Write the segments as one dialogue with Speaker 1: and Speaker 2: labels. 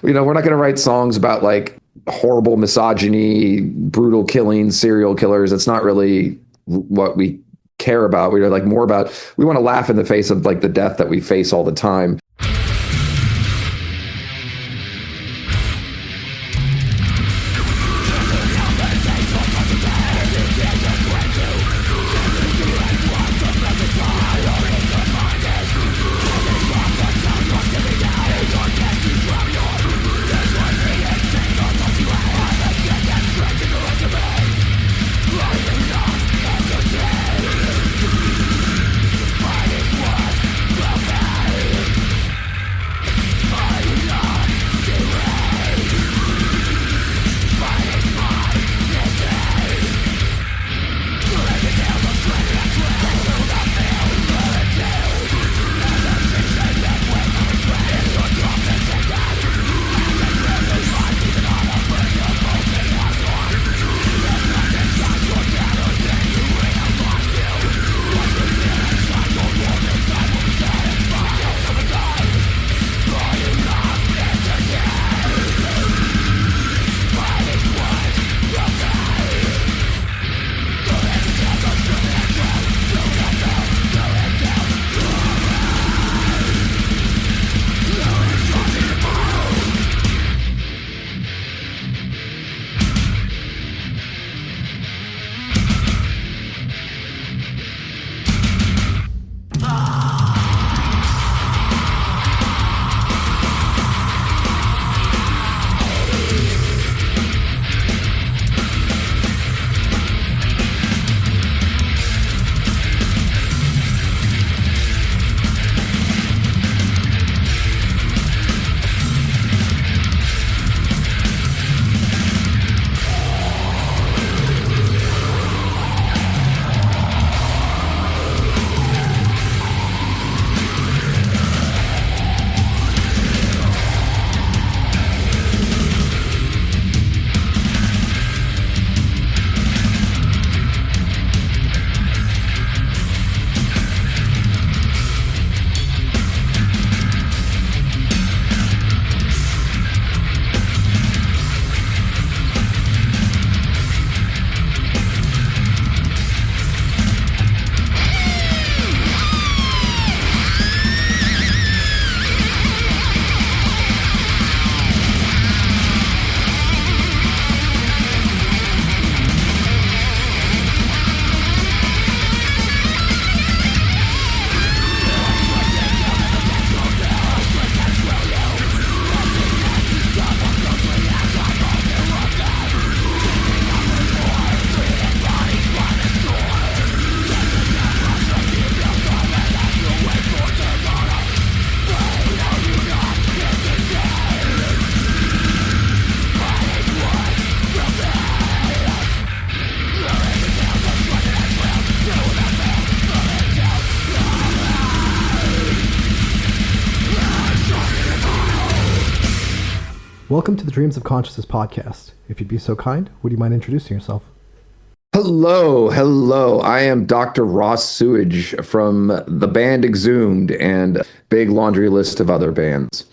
Speaker 1: We're not going to write songs about like horrible misogyny, brutal killing, serial killers. It's not really what we care about. We're like more about, we want to laugh in the face of like the death that we face all the time.
Speaker 2: Welcome to the Dreams of Consciousness podcast. If you'd be so kind, would you mind introducing yourself?
Speaker 1: Hello. I am Dr. Ross Sewage from the band Exhumed and a big laundry list of other bands.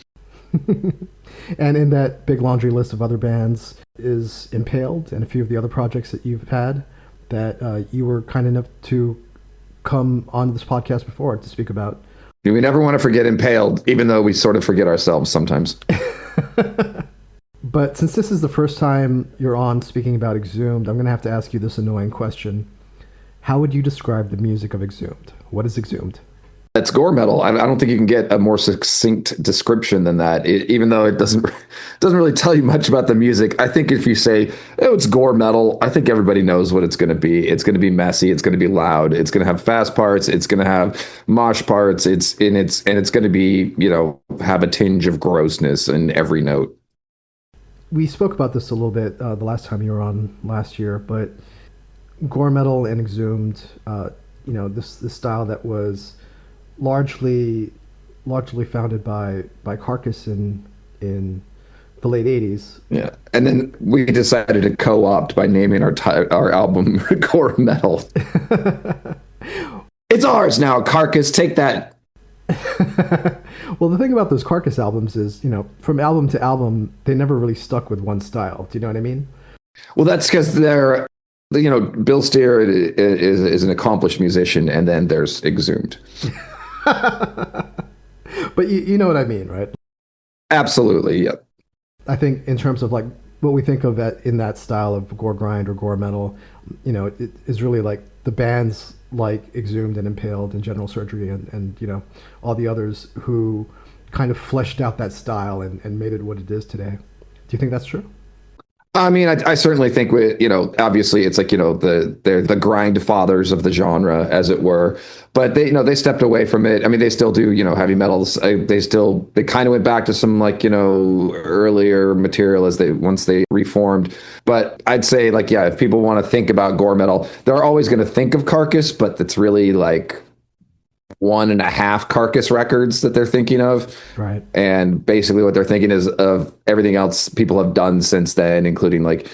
Speaker 2: And in that big laundry list of other bands is Impaled and a few of the other projects that you've had that you were kind enough to come on this podcast before to speak about.
Speaker 1: We never want to forget Impaled, even though we sort of forget ourselves sometimes.
Speaker 2: But since this is the first time you're on speaking about Exhumed, I'm going to have to ask you this annoying question. How would you describe the music of Exhumed? What is Exhumed?
Speaker 1: It's gore metal. I don't think you can get a more succinct description than that, even though it doesn't really tell you much about the music. I think if you say, oh, it's gore metal, I think everybody knows what it's going to be. It's going to be messy. It's going to be loud. It's going to have fast parts. It's going to have mosh parts. It's going to be, have a tinge of grossness in every note.
Speaker 2: We spoke about this a little bit the last time you were on last year, but gore metal and Exhumed, this style that was largely founded by Carcass in the late 80s.
Speaker 1: Yeah, and then we decided to co-opt by naming our album Gore Metal. It's ours now, Carcass. Take that.
Speaker 2: Well, the thing about those Carcass albums is, from album to album, they never really stuck with one style. Do you know what I mean?
Speaker 1: Well, that's because Bill Steer is an accomplished musician, and then there's Exhumed.
Speaker 2: But you know what I mean, right?
Speaker 1: Absolutely, yeah.
Speaker 2: I think in terms of like what we think of in that style of gore grind or gore metal, it is really like the bands like Exhumed and Impaled and General Surgery and all the others who kind of fleshed out that style and made it what it is today. Do you think that's true?
Speaker 1: I mean, I certainly think obviously it's like, they're the grind fathers of the genre, as it were, but they stepped away from it. I mean, they still do, heavy metals. They kind of went back to some like, earlier material once they reformed. But I'd say like, yeah, if people want to think about gore metal, they're always going to think of Carcass, but it's really like one and a half Carcass records that they're thinking of.
Speaker 2: Right.
Speaker 1: And basically what they're thinking is of everything else people have done since then, including like,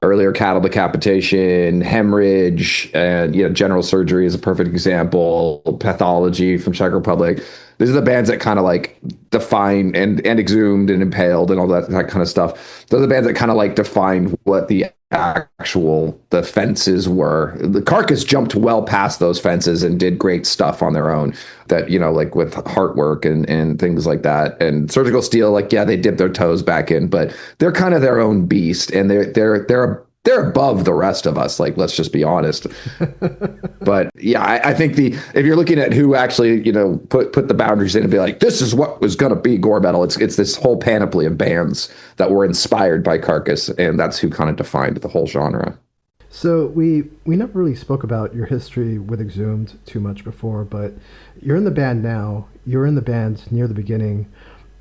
Speaker 1: earlier cattle decapitation, hemorrhage, and, General Surgery is a perfect example, Pathology from Czech Republic. These are the bands that kind of like define and Exhumed and Impaled and all that kind of stuff. Those are the bands that kind of like define what the fences were. The Carcass jumped well past those fences and did great stuff on their own that, like with Heartwork and things like that. And Surgical Steel, like, yeah, they dipped their toes back in, but they're kind of their own beast, and they're above the rest of us. Like, let's just be honest. But yeah, I think if you're looking at who actually, put the boundaries in and be like, this is what was going to be gore metal. It's this whole panoply of bands that were inspired by Carcass, and that's who kind of defined the whole genre.
Speaker 2: So we never really spoke about your history with Exhumed too much before, but you're in the band now. You're in the band near the beginning.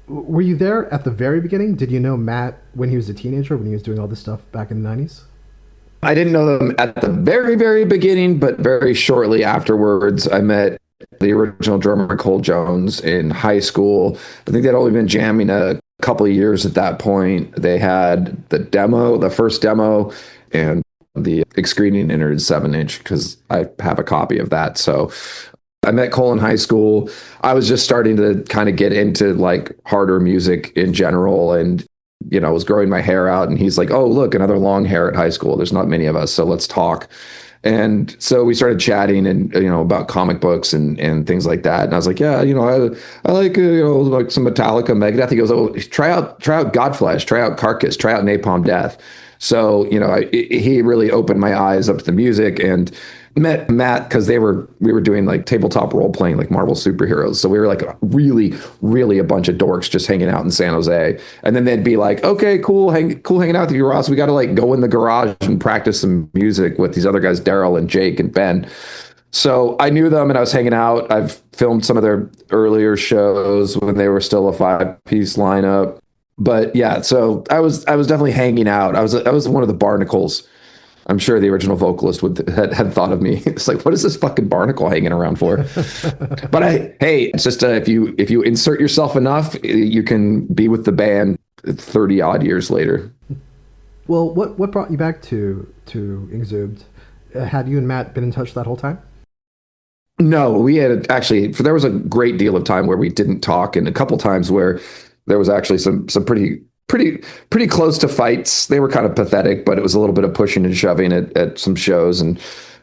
Speaker 2: Were you there at the very beginning? Did you know Matt when he was a teenager, when he was doing all this stuff back in the 90s?
Speaker 1: I didn't know them at the very, very beginning, but very shortly afterwards, I met the original drummer, Cole Jones, in high school. I think they'd only been jamming a couple of years at that point. They had the first demo, and the excreting innards 7-inch, because I have a copy of that. So I met Cole in high school. I was just starting to kind of get into like harder music in general, and I was growing my hair out, and he's like, oh, look, another long hair at high school. There's not many of us, so let's talk. And so we started chatting and, about comic books and things like that. And I was like, yeah, I like, like some Metallica, Megadeth. He goes, oh, try out Godflesh, try out Carcass, try out Napalm Death. So, he really opened my eyes up to the music, and met Matt because we were doing like tabletop role playing, like Marvel superheroes. So we were like really, really a bunch of dorks just hanging out in San Jose. And then they'd be like, okay, cool hanging out with you, Ross. We got to like go in the garage and practice some music with these other guys, Daryl and Jake and Ben. So I knew them and I was hanging out. I've filmed some of their earlier shows when they were still a 5-piece lineup. But yeah, so I was definitely hanging out. I was one of the barnacles. I'm sure the original vocalist had thought of me. It's like, what is this fucking barnacle hanging around for? But hey, it's just if you insert yourself enough, you can be with the band 30 odd years later.
Speaker 2: Well, what brought you back to Exhumed? Had you and Matt been in touch that whole time?
Speaker 1: No, we had actually. There was a great deal of time where we didn't talk, and a couple times where there was actually some pretty close to fights. They were kind of pathetic, but it was a little bit of pushing and shoving at some shows and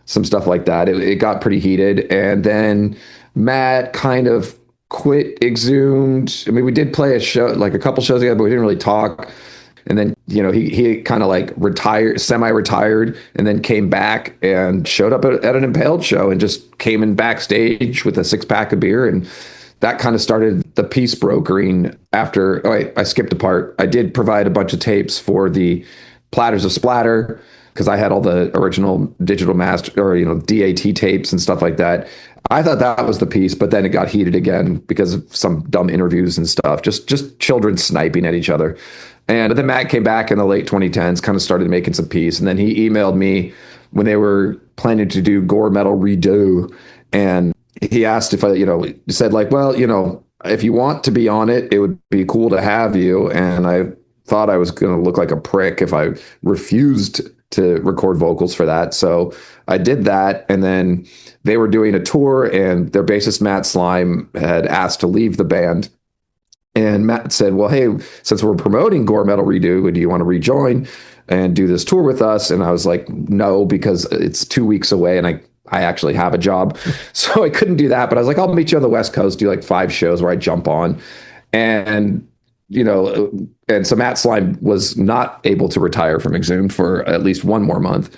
Speaker 1: some stuff like that. It got pretty heated. And then Matt kind of quit Exhumed. I mean, we did play a show, like a couple shows together, but we didn't really talk. And then, he kind of like semi-retired, and then came back and showed up at an Impaled show and just came in backstage with a 6-pack of beer. And that kind of started the peace brokering after. Oh, wait, I skipped a part. I did provide a bunch of tapes for the Platters of Splatter, because I had all the original digital master or, DAT tapes and stuff like that. I thought that was the piece, but then it got heated again because of some dumb interviews and stuff, just children sniping at each other. And then Matt came back in the late 2010s, kind of started making some peace. And then he emailed me when they were planning to do Gore Metal Redo. And he asked if I, said like, well, if you want to be on it, it would be cool to have you. And I thought I was going to look like a prick if I refused to record vocals for that. So I did that, and then they were doing a tour, and their bassist Matt Slime had asked to leave the band. And Matt said, "Well, hey, since we're promoting Gore Metal Redo, do you want to rejoin and do this tour with us?" And I was like, "No, because it's 2 weeks away, and I actually have a job, so I couldn't do that." But I was like, "I'll meet you on the West Coast, do like 5 shows where I jump on," and and so Matt Slime was not able to retire from Exhumed for at least one more month.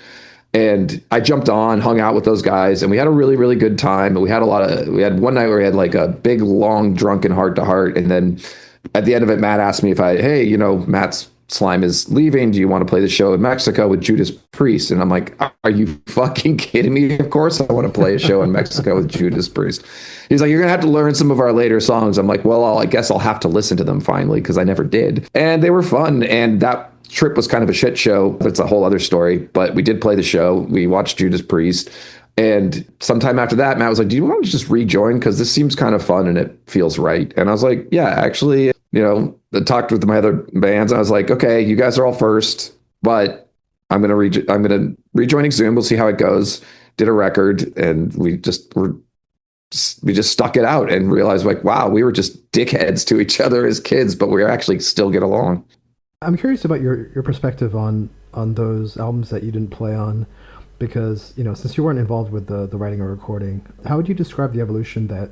Speaker 1: And I jumped on, hung out with those guys, and we had a really, really good time. We had one night where we had like a big, long, drunken heart to heart. And then at the end of it, Matt asked me if hey, Matt's Slime is leaving. Do you want to play the show in Mexico with Judas Priest? And I'm like, are you fucking kidding me? Of course I want to play a show in Mexico with Judas Priest. He's like, you're going to have to learn some of our later songs. I'm like, well, I guess I'll have to listen to them finally, because I never did. And they were fun. And that trip was kind of a shit show. That's a whole other story. But we did play the show. We watched Judas Priest. And sometime after that, Matt was like, do you want to just rejoin? Because this seems kind of fun and it feels right. And I was like, yeah, actually, I talked with my other bands. I was like, okay, you guys are all first, but I'm gonna rejoin Exhumed. We'll see how it goes. Did a record, and we just stuck it out and realized, like, wow, we were just dickheads to each other as kids, but we actually still get along.
Speaker 2: I'm curious about your perspective on those albums that you didn't play on, because since you weren't involved with the writing or recording, how would you describe the evolution that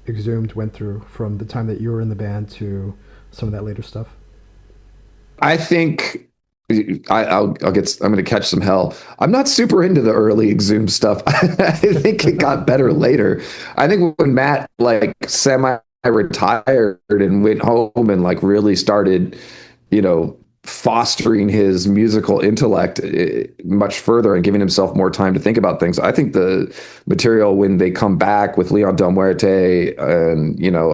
Speaker 2: Exhumed went through from the time that you were in the band to some of that later stuff?
Speaker 1: I think I'm going to catch some hell. I'm not super into the early Exhumed stuff. I think it got better later. I think when Matt like semi-retired and went home and like really started, fostering his musical intellect much further and giving himself more time to think about things. I think the material when they come back with Leon Del Muerte and,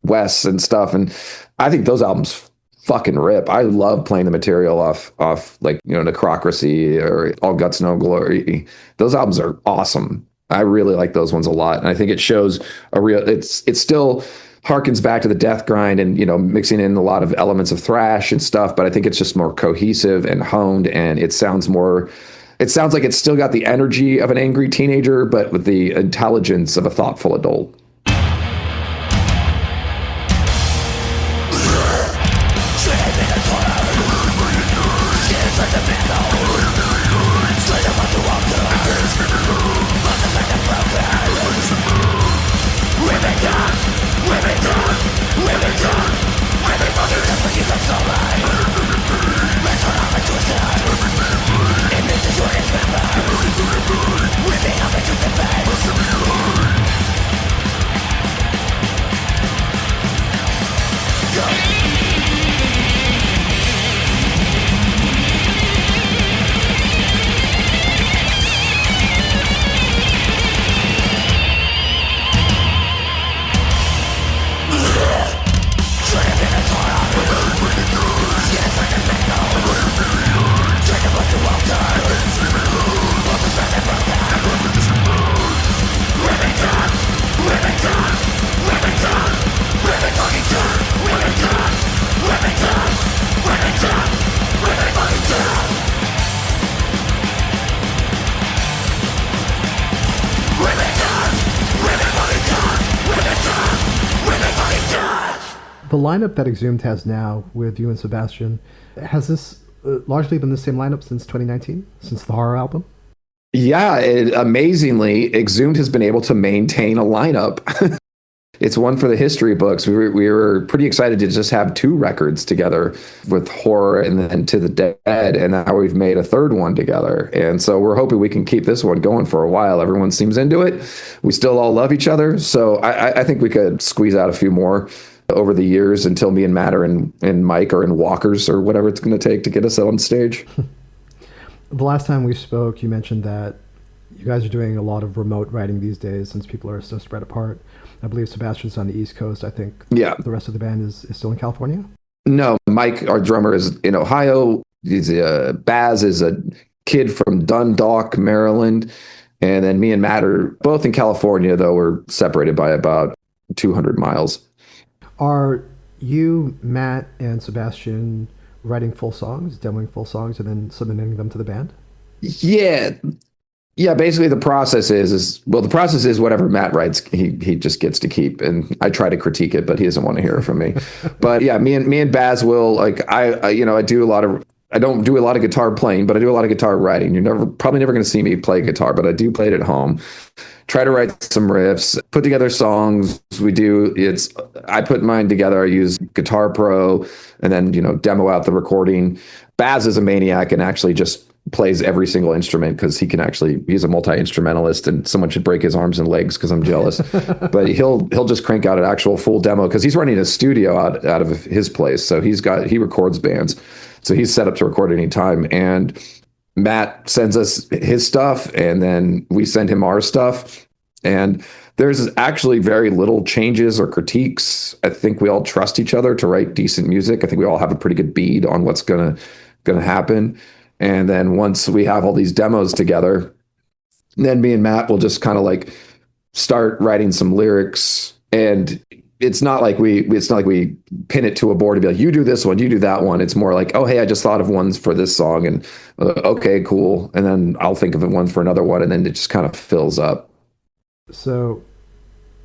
Speaker 1: Wes and stuff, and I think those albums fucking rip. I love playing the material off like, Necrocracy or All Guts No Glory. Those albums are awesome. I really like those ones a lot. And I think it shows it still harkens back to the death grind and, mixing in a lot of elements of thrash and stuff, but I think it's just more cohesive and honed, and it sounds like it's still got the energy of an angry teenager, but with the intelligence of a thoughtful adult.
Speaker 2: The lineup that Exhumed has now with you and Sebastian, has this largely been the same lineup since 2019, since the horror album?
Speaker 1: Yeah, amazingly, Exhumed has been able to maintain a lineup. It's one for the history books. We were pretty excited to just have 2 records together with horror and then To the Dead, and now we've made a 3rd one together. And so we're hoping we can keep this one going for a while. Everyone seems into it. We still all love each other. So I think we could squeeze out a few more over the years until me and Matt are in Mike or in walkers or whatever it's going to take to get us on stage.
Speaker 2: The last time we spoke, you mentioned that you guys are doing a lot of remote writing these days since people are so spread apart. I believe Sebastian's on the East Coast. I think the rest of the band is still in California.
Speaker 1: No, Mike, our drummer, is in Ohio. Baz is a kid from Dundalk, Maryland. And then me and Matt are both in California, though we're separated by about 200 miles.
Speaker 2: Are you, Matt, and Sebastian writing full songs, demoing full songs, and then submitting them to the band?
Speaker 1: Yeah, yeah, basically the process is well, the process is whatever Matt writes, he just gets to keep, and I try to critique it, but he doesn't want to hear it from me. But yeah, me and Baz will like I do a lot of I don't do a lot of guitar playing, but I do a lot of guitar writing. You're probably never going to see me play guitar, but I do play it at home. Try to write some riffs, put together songs. I put mine together. I use Guitar Pro, and then demo out the recording. Baz is a maniac and actually just plays every single instrument because he's a multi-instrumentalist, and someone should break his arms and legs because I'm jealous. But he'll just crank out an actual full demo because he's running a studio out of his place. So he records bands. So he's set up to record any time. And Matt sends us his stuff, and then we send him our stuff. And there's actually very little changes or critiques. I think we all trust each other to write decent music. I think we all have a pretty good bead on what's gonna happen. And then once we have all these demos together, then me and Matt will just kind of like start writing some lyrics. And it's not like we pin it to a board and be like, you do this one, you do that one. It's more like, oh, hey, I just thought of ones for this song, and okay, cool. And then I'll think of one for another one, and then it just kind of fills up.
Speaker 2: So,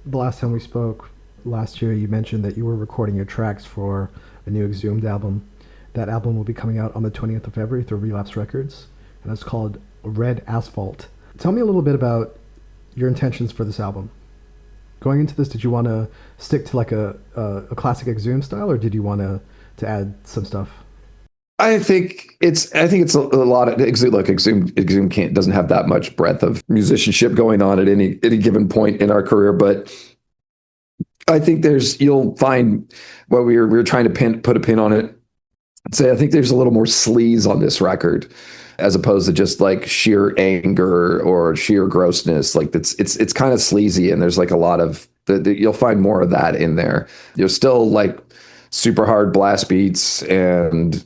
Speaker 2: the last time we spoke last year, you mentioned that you were recording your tracks for a new Exhumed album. That album will be coming out on the 20th of February through Relapse Records, and it's called Red Asphalt. Tell me a little bit about your intentions for this album. Going into this, did you want to stick to like a classic Exhumed style, or did you want to add some stuff?
Speaker 1: I think it's a lot of Exhumed doesn't have that much breadth of musicianship going on at any given point in our career, but I think you'll find what we were trying to put a pin on it. Say I think there's a little more sleaze on this record, as opposed to just like sheer anger or sheer grossness. Like it's kind of sleazy, and there's like a lot of you'll find more of that in there. There's still like super hard blast beats and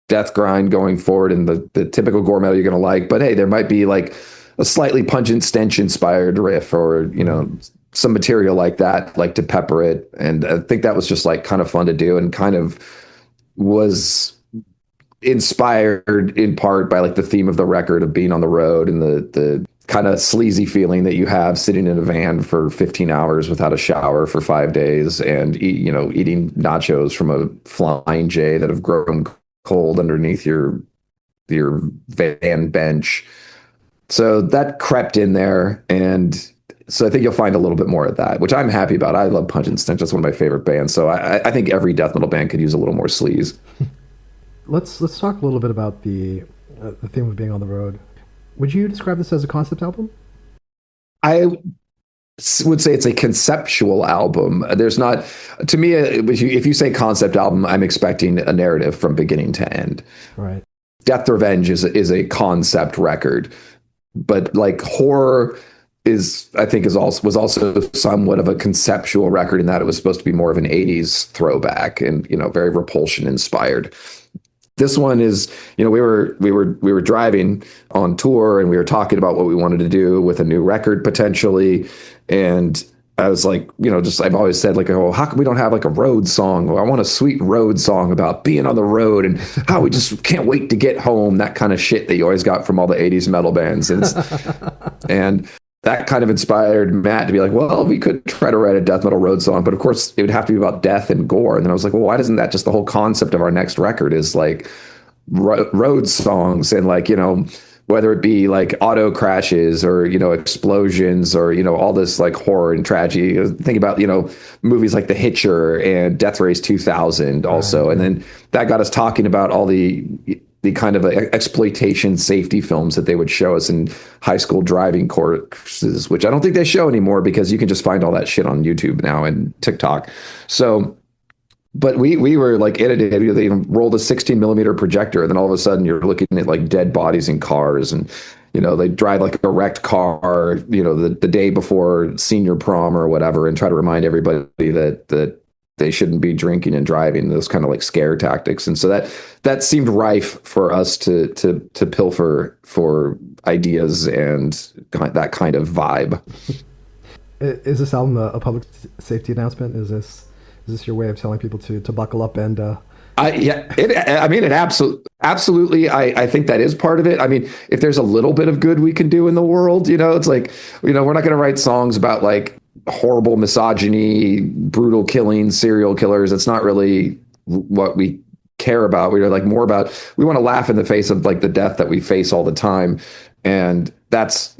Speaker 1: death grind going forward, and the typical gore metal you're gonna like. But hey, there might be like a slightly pungent stench inspired riff, or some material like that, like to pepper it. And I think that was just like kind of fun to do, and kind of was inspired in part by like the theme of the record of being on the road, and the kind of sleazy feeling that you have sitting in a van for 15 hours without a shower for 5 days, and eating nachos from a Flying J that have grown cold underneath your van bench. So that crept in there, and so I think you'll find a little bit more of that, which I'm happy about. I love Punch and Stench. That's one of my favorite bands. So I think every death metal band could use a little more sleaze.
Speaker 2: Let's talk a little bit about the theme of being on the road. Would you describe this as a concept album?
Speaker 1: I would say it's a conceptual album. There's not, to me, if you say concept album, I'm expecting a narrative from beginning to end.
Speaker 2: Right.
Speaker 1: Death Revenge is a concept record, but like Horror was also somewhat of a conceptual record in that it was supposed to be more of an 80s throwback, and very Repulsion inspired. This one is, we were driving on tour, and we were talking about what we wanted to do with a new record potentially. And I was like, I've always said like, oh, how come we don't have like a road song? Well, I want a sweet road song about being on the road and how we just can't wait to get home. That kind of shit that you always got from all the 80s metal bands. And that kind of inspired Matt to be like, well, we could try to write a death metal road song, but of course it would have to be about death and gore. And then I was like, well, why doesn't that just the whole concept of our next record is like road songs, and like, whether it be like auto crashes or, explosions or, all this like horror and tragedy. Think about, movies like The Hitcher and Death Race 2000 also. And then that got us talking about all the kind of exploitation safety films that they would show us in high school driving courses, which I don't think they show anymore because you can just find all that shit on YouTube now and TikTok. So, but we were like in it, they rolled a 16 millimeter projector, and then all of a sudden you're looking at like dead bodies in cars, and they drive like a wrecked car, the day before senior prom or whatever, and try to remind everybody that they shouldn't be drinking and driving, those kind of like scare tactics. And so that seemed rife for us to pilfer for ideas and that kind of vibe.
Speaker 2: Is this album a public safety announcement? Is this your way of telling people to buckle up and
Speaker 1: I mean, it absolutely. I think that is part of it. I mean, if there's a little bit of good we can do in the world, it's like, we're not going to write songs about like horrible misogyny, brutal killings, serial killers. It's not really what we care about. We're like more about, we want to laugh in the face of like the death that we face all the time. And that's,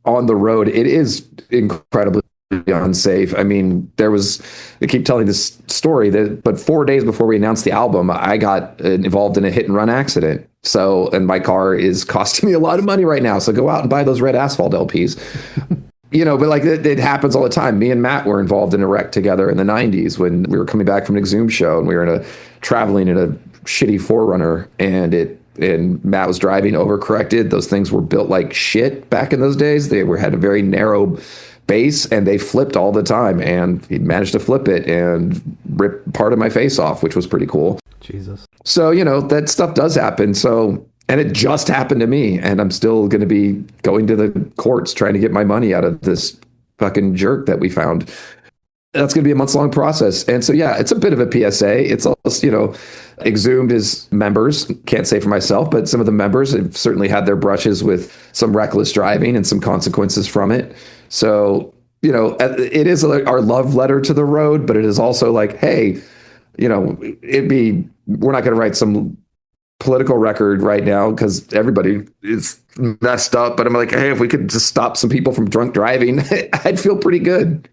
Speaker 1: on the road, it is incredibly unsafe. I mean, I keep telling this story but 4 days before we announced the album, I got involved in a hit and run accident. So, and my car is costing me a lot of money right now. So go out and buy those Red Asphalt LPs. But like it happens all the time. Me and Matt were involved in a wreck together in the 90s when we were coming back from an Exhumed show, and we were traveling in a shitty 4Runner, and Matt was driving overcorrected. Those things were built like shit back in those days. They had a very narrow base, and they flipped all the time, and he managed to flip it and rip part of my face off, which was pretty cool.
Speaker 2: Jesus.
Speaker 1: So, that stuff does happen. So, and it just happened to me, and I'm still going to be going to the courts trying to get my money out of this fucking jerk that we found. That's going to be a months-long process. And so, yeah, it's a bit of a PSA. It's also, Exhumed is members, can't say for myself, but some of the members have certainly had their brushes with some reckless driving and some consequences from it. So, it is our love letter to the road, but it is also like, hey, we're not going to write some political record right now because everybody is messed up. But I'm like, hey, if we could just stop some people from drunk driving, I'd feel pretty good.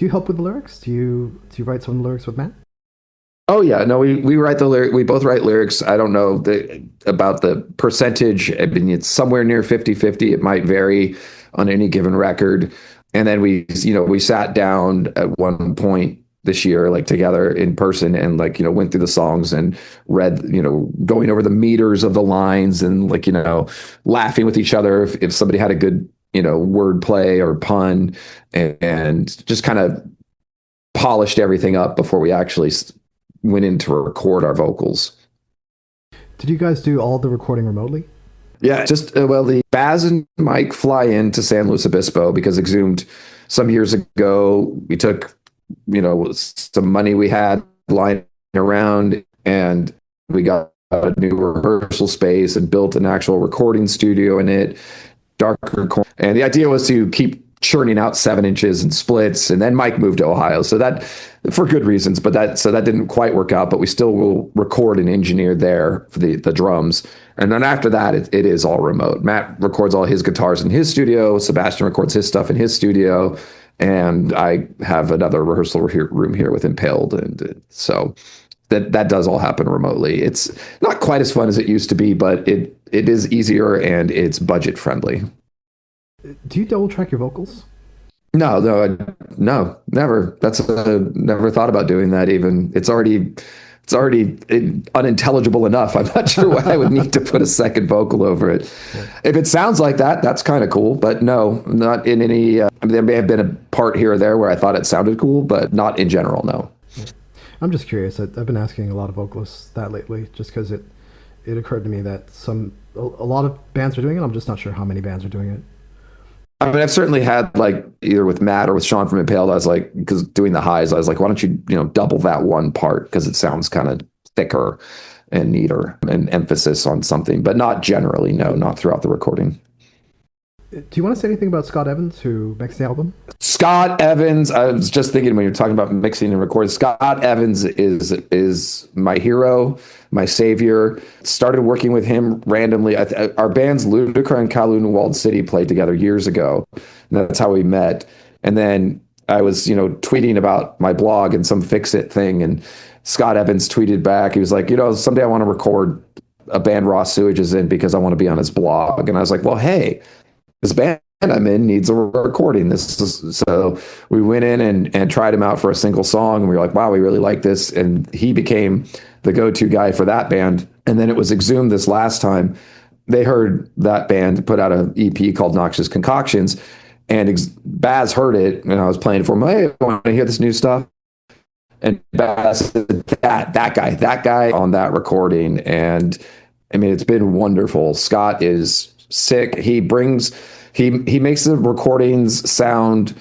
Speaker 2: do you help with the lyrics? Do you write some of the lyrics with Matt?
Speaker 1: Oh yeah, no, we write the lyric. We both write lyrics. I don't know about the percentage. I mean, it's somewhere near 50-50. It might vary on any given record. And then we sat down at one point this year, like together in person, and like went through the songs and read, going over the meters of the lines and like laughing with each other if somebody had a good word play or pun, and just kind of polished everything up before we actually went in to record our vocals.
Speaker 2: Did you guys do all the recording remotely?
Speaker 1: Yeah, just well, the Baz and Mike fly into San Luis Obispo because Exhumed some years ago we took some money we had lying around and we got a new rehearsal space and built an actual recording studio in it, darker corner. And the idea was to keep churning out 7 inches and splits. And then Mike moved to Ohio. So that, for good reasons, but that didn't quite work out, but we still will record and engineer there for the drums. And then after that, it is all remote. Matt records all his guitars in his studio. Sebastian records his stuff in his studio. And I have another rehearsal room here with Impaled. And so that does all happen remotely. It's not quite as fun as it used to be, but it is easier and it's budget friendly.
Speaker 2: Do you double track your vocals?
Speaker 1: No, never. Never thought about doing that. Even it's already unintelligible enough. I'm not sure why I would need to put a second vocal over it. Yeah. If it sounds like that, that's kind of cool. But no, not in any. There may have been a part here or there where I thought it sounded cool, but not in general. No.
Speaker 2: Yeah. I'm just curious. I've been asking a lot of vocalists that lately, just because it occurred to me that a lot of bands are doing it. I'm just not sure how many bands are doing it.
Speaker 1: I mean, I've certainly had like either with Matt or with Sean from Impaled, I was like, because doing the highs, I was like, why don't you, double that one part because it sounds kind of thicker and neater and emphasis on something, but not generally. No, not throughout the recording.
Speaker 2: Do you want to say anything about Scott Evans, who mixed the album?
Speaker 1: Scott Evans, I was just thinking when you're talking about mixing and recording, Scott Evans is my hero, my savior. Started working with him randomly. Our bands Ludacra and Kowloon Walled City played together years ago. And that's how we met. And then I was, tweeting about my blog and some Fix-It thing. And Scott Evans tweeted back. He was like, someday I want to record a band Ross Sewage is in because I want to be on his blog. And I was like, well, hey, this band I'm in needs a recording. So we went in and tried him out for a single song, and we were like, wow, we really like this. And he became the go-to guy for that band. And then it was Exhumed this last time. They heard that band put out an EP called Noxious Concoctions, and Baz heard it, and I was playing for him. Hey, want to hear this new stuff? And Baz said, that guy on that recording. And I mean, it's been wonderful. Scott is sick. He makes the recordings sound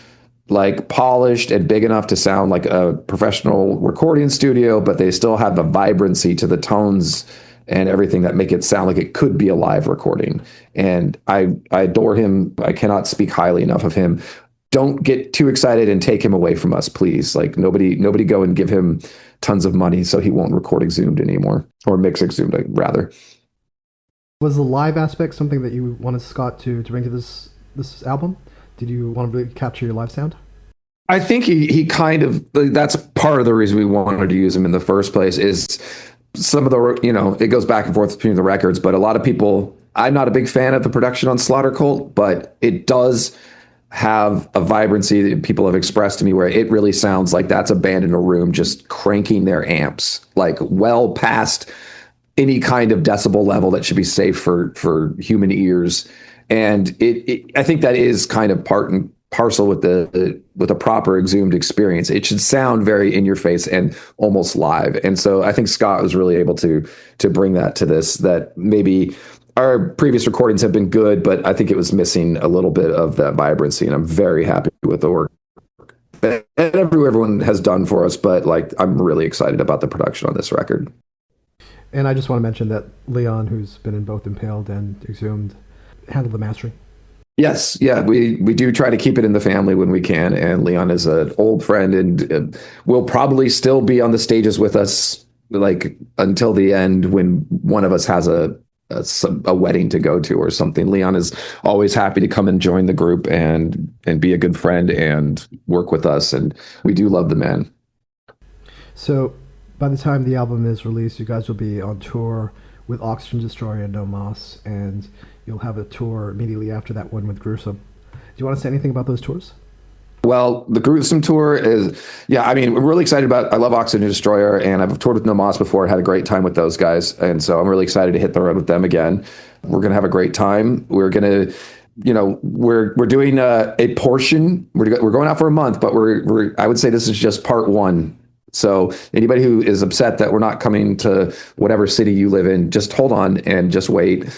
Speaker 1: like polished and big enough to sound like a professional recording studio, but they still have the vibrancy to the tones and everything that make it sound like it could be a live recording. And I adore him. I cannot speak highly enough of him. Don't get too excited and take him away from us, please. Like nobody go and give him tons of money so he won't record Exhumed anymore, or mix Exhumed rather.
Speaker 2: Was the live aspect something that you wanted Scott to bring to this album? Did you want to really capture your live sound?
Speaker 1: I think he kind of, that's part of the reason we wanted to use him in the first place is some of the, it goes back and forth between the records, but a lot of people, I'm not a big fan of the production on Slaughter Cult, but it does have a vibrancy that people have expressed to me where it really sounds like that's a band in a room just cranking their amps, like well past any kind of decibel level that should be safe for human ears. And I think that is kind of part and parcel with a proper Exhumed experience. It should sound very in your face and almost live. And so I think Scott was really able to bring that to this, that maybe our previous recordings have been good, but I think it was missing a little bit of that vibrancy. And I'm very happy with the work that everyone has done for us. But like, I'm really excited about the production on this record.
Speaker 2: And I just want to mention that Leon, who's been in both Impaled and Exhumed, handled the mastering.
Speaker 1: Yes, yeah, we do try to keep it in the family when we can. And Leon is an old friend and will probably still be on the stages with us like until the end when one of us has a a wedding to go to or something. Leon is always happy to come and join the group and be a good friend and work with us. And we do love the man.
Speaker 2: So by the time the album is released, you guys will be on tour with Oxygen Destroyer and No Moss, and you'll have a tour immediately after that one with Gruesome. Do you want to say anything about those tours?
Speaker 1: Well, the Gruesome tour is, yeah, I mean, we're really excited about, I love Oxygen Destroyer, and I've toured with No Moss before, had a great time with those guys. And so I'm really excited to hit the road with them again. We're going to have a great time. We're going to, we're doing a portion. We're going out for a month, but I would say this is just part one. So anybody who is upset that we're not coming to whatever city you live in, just hold on and just wait.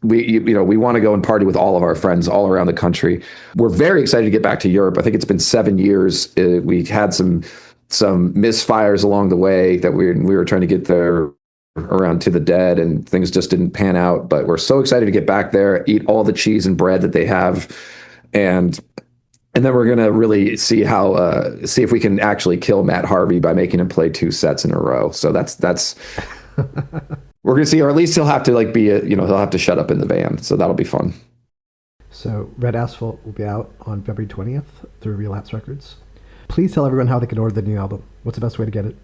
Speaker 1: We want to go and party with all of our friends all around the country. We're very excited to get back to Europe. I think it's been 7 years. We had some misfires along the way that we were trying to get there around To the Dead, and things just didn't pan out. But we're so excited to get back there, eat all the cheese and bread that they have, and then we're gonna really see if we can actually kill Matt Harvey by making him play 2 sets in a row. So that's. We're going to see, or at least he'll have to he'll have to shut up in the van. So that'll be fun.
Speaker 2: So Red Asphalt will be out on February 20th through Relapse Records. Please tell everyone how they can order the new album. What's the best way to get it?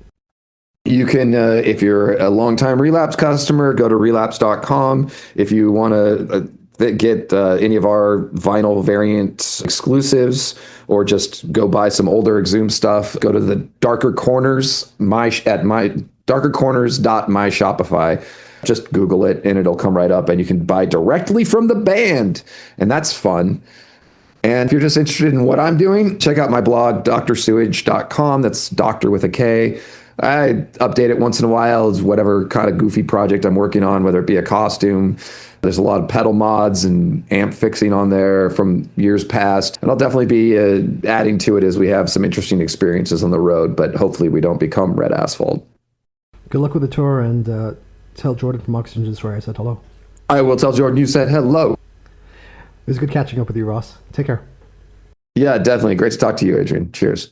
Speaker 1: You can, if you're a longtime Relapse customer, go to relapse.com. If you want to get any of our vinyl variant exclusives, or just go buy some older Exhumed stuff, go to the Darker Corners, darkercorners.myshopify. Just Google it and it'll come right up, and you can buy directly from the band, and that's fun. And if you're just interested in what I'm doing, check out my blog, drsewage.com. That's doctor with a K. I update it once in a while as whatever kind of goofy project I'm working on, whether it be a costume. There's a lot of pedal mods and amp fixing on there from years past. And I'll definitely be adding to it as we have some interesting experiences on the road, but hopefully we don't become Red Asphalt.
Speaker 2: Good luck with the tour, and tell Jordan from Oxygen Destroyer I said hello.
Speaker 1: I will tell Jordan you said hello.
Speaker 2: It was good catching up with you, Ross. Take care.
Speaker 1: Yeah, definitely. Great to talk to you, Adrian. Cheers.